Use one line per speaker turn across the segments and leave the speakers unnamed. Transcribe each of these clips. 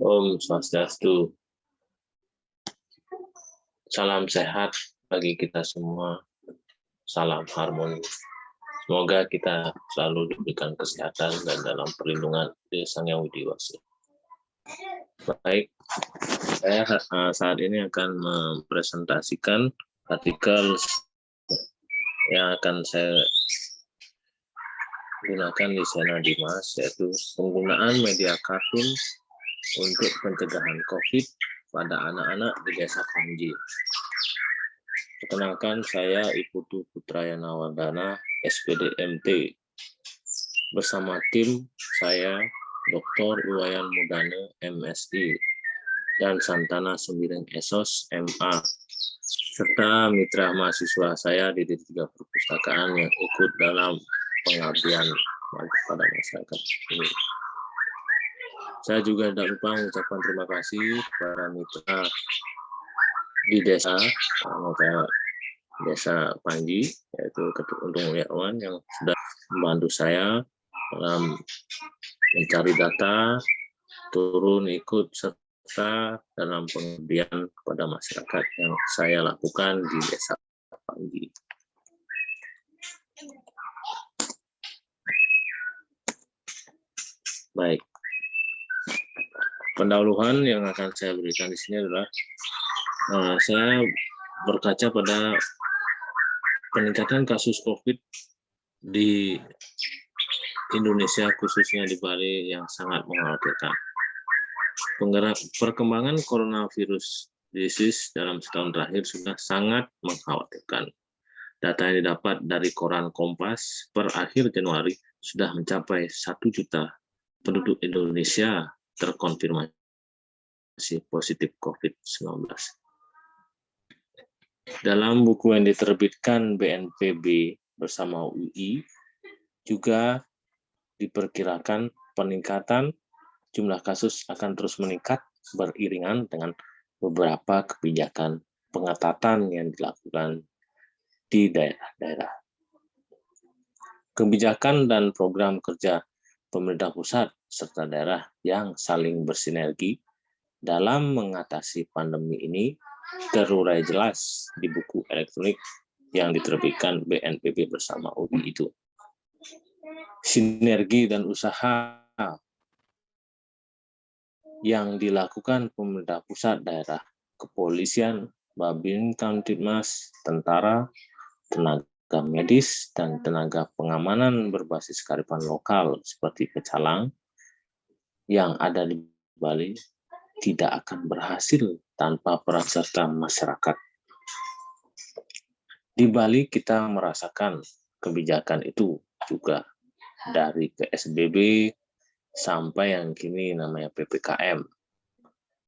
Om Swastiastu. Salam sehat bagi kita semua. Salam harmoni. Semoga kita selalu diberikan kesehatan dan dalam perlindungan Sang Yang Widi Wasi. Baik, saya saat ini akan mempresentasikan artikel yang akan saya gunakan di Sena Dimas, yaitu penggunaan media kartun untuk pencegahan COVID pada anak-anak di Desa Panji. Perkenalkan, saya Iputu Putrayana Wardana, SPD MT. Bersama tim saya, Dr. Iwayan Mudane, MSI, dan Santana Sembiring Esos, MA, serta mitra mahasiswa saya di D3 Perpustakaan yang ikut dalam pengabdian pada masyarakat ini. Saya juga tidak lupa mengucapkan terima kasih kepada mitra di desa Panji, yaitu Ketua Untung Mulyawan yang sudah membantu saya dalam mencari data, turun ikut serta dalam pengabdian kepada masyarakat yang saya lakukan di desa Panji. Baik. Pendahuluan yang akan saya berikan di sini adalah saya berkaca pada peningkatan kasus COVID di Indonesia, khususnya di Bali, yang sangat mengkhawatirkan. Perkembangan coronavirus disease dalam setahun terakhir sudah sangat mengkhawatirkan. Data yang didapat dari koran Kompas per akhir Januari sudah mencapai 1 juta penduduk Indonesia terkonfirmasi positif COVID-19. Dalam buku yang diterbitkan BNPB bersama UI, juga diperkirakan peningkatan jumlah kasus akan terus meningkat beriringan dengan beberapa kebijakan pengetatan yang dilakukan di daerah-daerah. Kebijakan dan program kerja pemerintah pusat serta daerah yang saling bersinergi dalam mengatasi pandemi ini terurai jelas di buku elektronik yang diterbitkan BNPB bersama UI itu. Sinergi dan usaha yang dilakukan pemerintah pusat, daerah, kepolisian, Babin Kamtibmas, tentara, tenaga medis, dan tenaga pengamanan berbasis kearifan lokal seperti pecalang yang ada di Bali tidak akan berhasil tanpa peran serta masyarakat. Di Bali kita merasakan kebijakan itu juga dari PSBB sampai yang kini namanya PPKM.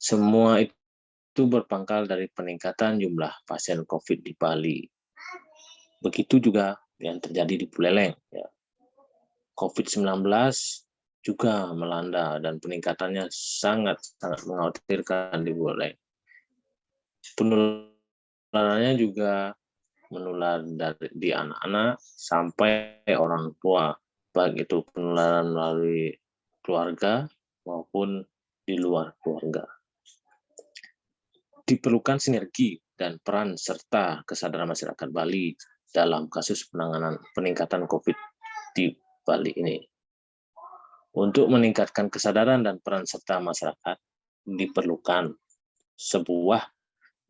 Semua itu berpangkal dari peningkatan jumlah pasien COVID di Bali. Begitu juga yang terjadi di Buleleng. Ya. COVID-19 juga melanda dan peningkatannya sangat mengkhawatirkan di Buleleng. Penularannya juga menular di anak-anak sampai orang tua, baik itu penularan melalui keluarga maupun di luar keluarga. Diperlukan sinergi dan peran serta kesadaran masyarakat Bali dalam kasus penanganan peningkatan COVID di Bali ini. Untuk meningkatkan kesadaran dan peran serta masyarakat, diperlukan sebuah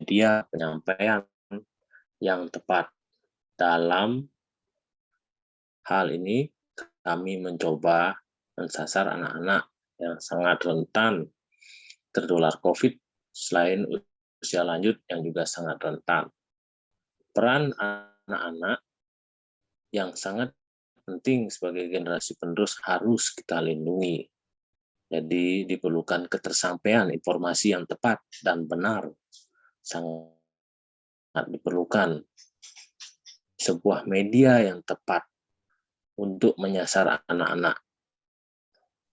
media penyampaian yang tepat. Dalam hal ini, kami mencoba mensasar anak-anak yang sangat rentan tertular COVID selain usia lanjut yang juga sangat rentan. Peran anak-anak yang sangat penting sebagai generasi penerus harus kita lindungi. Jadi diperlukan ketersampaian informasi yang tepat dan benar. Sangat diperlukan sebuah media yang tepat untuk menyasar anak-anak.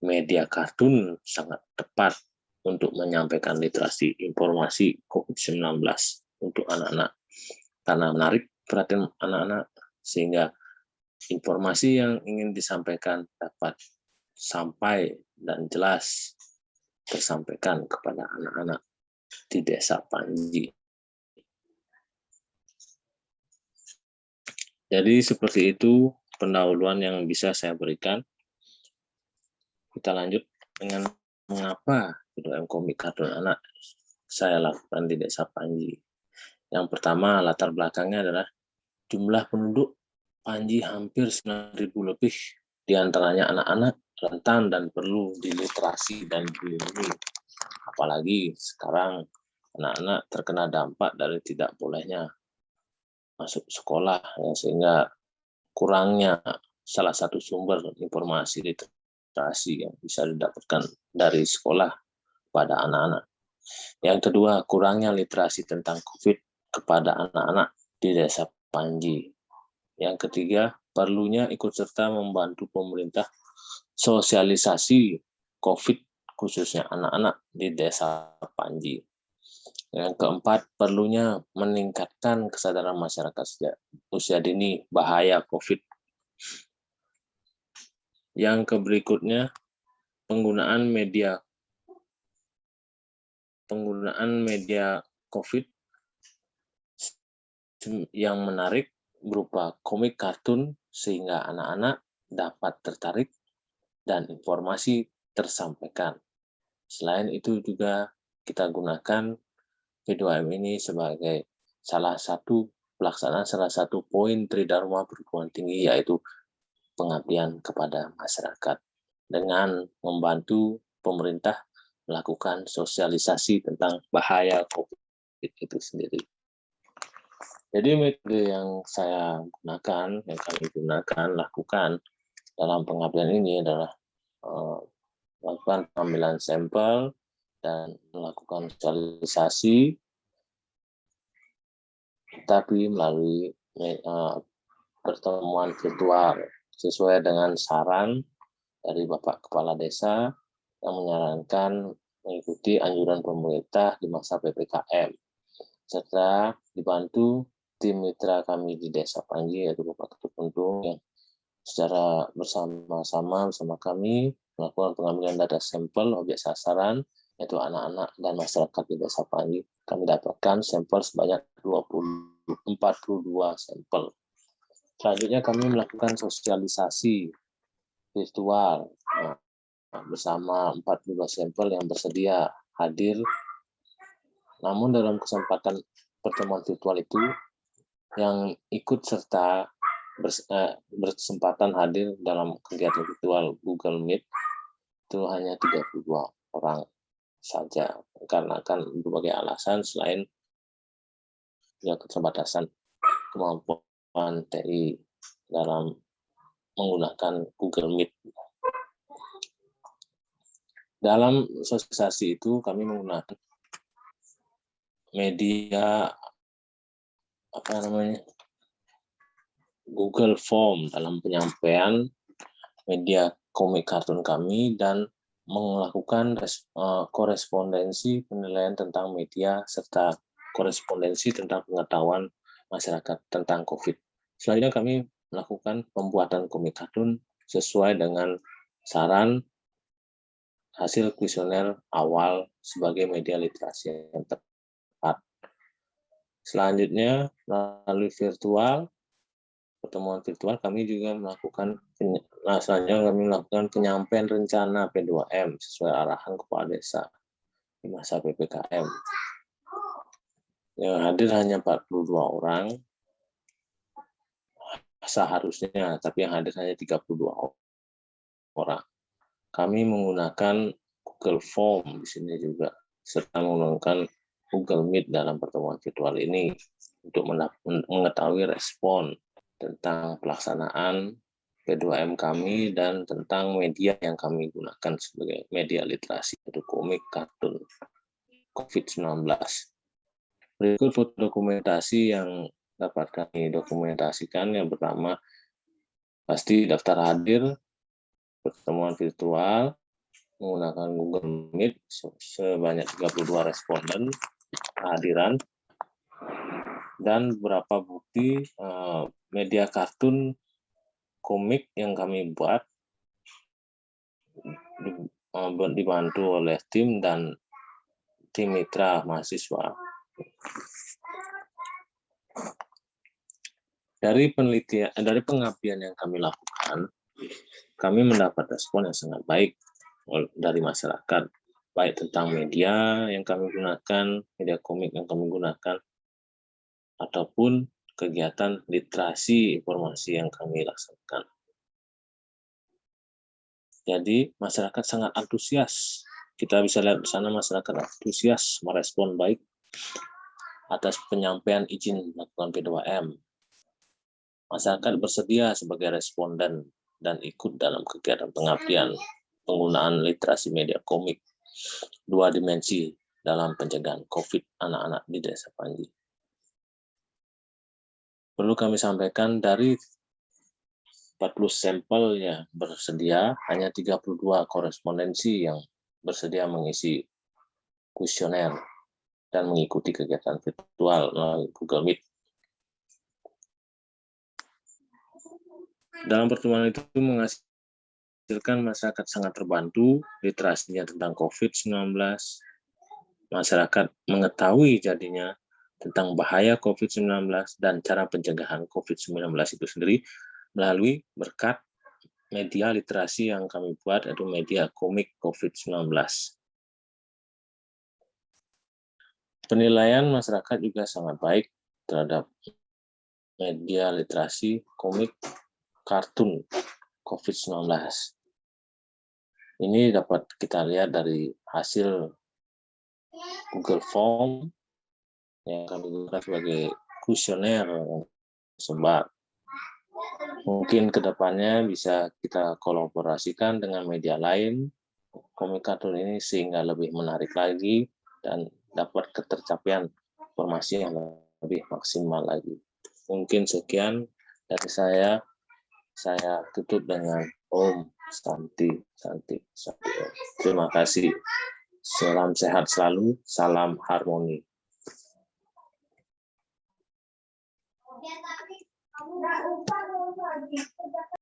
Media kartun sangat tepat untuk menyampaikan literasi informasi COVID-19 untuk anak-anak. Karena menarik perhatian anak-anak sehingga informasi yang ingin disampaikan dapat sampai dan jelas tersampaikan kepada anak-anak di Desa Panji. Jadi seperti itu pendahuluan yang bisa saya berikan. Kita lanjut dengan mengapa P2M komik kartun anak saya lakukan di Desa Panji. Yang pertama, latar belakangnya adalah jumlah penduduk Panji hampir 9.000 lebih, diantaranya anak-anak, rentan dan perlu diliterasi dan dilindungi. Apalagi sekarang anak-anak terkena dampak dari tidak bolehnya masuk sekolah, ya, sehingga kurangnya salah satu sumber informasi literasi yang bisa didapatkan dari sekolah pada anak-anak. Yang kedua, kurangnya literasi tentang COVID kepada anak-anak di Desa Panji. Yang ketiga, perlunya ikut serta membantu pemerintah sosialisasi COVID khususnya anak-anak di Desa Panji. Yang keempat, perlunya meningkatkan kesadaran masyarakat sejak usia dini bahaya COVID. Yang berikutnya, penggunaan media COVID yang menarik berupa komik kartun sehingga anak-anak dapat tertarik dan informasi tersampaikan. Selain itu juga kita gunakan P2M ini sebagai salah satu poin Tridharma perguruan tinggi, yaitu pengabdian kepada masyarakat dengan membantu pemerintah melakukan sosialisasi tentang bahaya COVID itu sendiri. Jadi metode yang saya gunakan, yang kami lakukan dalam pengabdian ini adalah melakukan pengambilan sampel dan melakukan sosialisasi, tapi melalui pertemuan virtual sesuai dengan saran dari Bapak Kepala Desa yang menyarankan mengikuti anjuran pemerintah di masa PPKM, serta dibantu tim mitra kami di Desa Panji, yaitu Bapak Ketut Untung, yang secara bersama-sama bersama kami melakukan pengambilan data sampel objek sasaran, yaitu anak-anak dan masyarakat di Desa Panji. Kami dapatkan sampel sebanyak 42 sampel. Selanjutnya kami melakukan sosialisasi virtual bersama 42 sampel yang bersedia hadir. Namun dalam kesempatan pertemuan virtual itu, yang ikut serta berkesempatan hadir dalam kegiatan virtual Google Meet itu hanya 32 orang saja, karena berbagai alasan selain ya keterbatasan kemampuan TI dalam menggunakan Google Meet. Dalam sosialisasi itu kami menggunakan media Google Form dalam penyampaian media komik kartun kami dan melakukan korespondensi penilaian tentang media serta korespondensi tentang pengetahuan masyarakat tentang COVID. Selanjutnya kami melakukan pembuatan komik kartun sesuai dengan saran hasil kuesioner awal sebagai media literasi yang tepat. Selanjutnya melalui pertemuan virtual kami juga melakukan penyampaian rencana P2M sesuai arahan Kepala Desa di masa PPKM. Yang hadir hanya 42 orang seharusnya, tapi yang hadir hanya 32 orang. Kami menggunakan Google Form di sini juga, serta menggunakan Google Meet dalam pertemuan virtual ini untuk mengetahui respon tentang pelaksanaan P2M kami dan tentang media yang kami gunakan sebagai media literasi, yaitu komik kartun COVID-19. Berikut foto dokumentasi yang dapat kami dokumentasikan. Yang pertama, pasti daftar hadir pertemuan virtual menggunakan Google Meet sebanyak 32 responden kehadiran, dan beberapa bukti media kartun komik yang kami buat dibantu oleh tim dan tim mitra mahasiswa. Dari pengabdian yang kami lakukan, kami mendapat respon yang sangat baik dari masyarakat, baik tentang media yang kami gunakan, media komik yang kami gunakan, ataupun kegiatan literasi informasi yang kami laksanakan. Jadi masyarakat sangat antusias. Kita bisa lihat di sana masyarakat antusias merespon baik atas penyampaian izin melakukan P2M. Masyarakat bersedia sebagai responden dan ikut dalam kegiatan pengabdian penggunaan literasi media komik 2 dimensi dalam pencegahan COVID anak-anak di Desa Panji. Perlu kami sampaikan dari 40 sampel yang bersedia, hanya 32 korespondensi yang bersedia mengisi kuesioner dan mengikuti kegiatan virtual melalui Google Meet. Dalam pertemuan itu menghasilkan masyarakat sangat terbantu, literasinya tentang COVID-19, masyarakat mengetahui jadinya tentang bahaya COVID-19 dan cara pencegahan COVID-19 itu sendiri melalui berkat media literasi yang kami buat, yaitu media komik COVID-19. Penilaian masyarakat juga sangat baik terhadap media literasi komik kartun COVID-19. Ini dapat kita lihat dari hasil Google Form yang kami gunakan sebagai kuesioner yang tersebar. Mungkin kedepannya bisa kita kolaborasikan dengan media lain komik kartun ini sehingga lebih menarik lagi dan dapat ketercapaian informasi yang lebih maksimal lagi. Mungkin sekian dari saya tutup dengan Om Santi Santi Santi. Terima kasih. Salam sehat selalu, salam harmoni.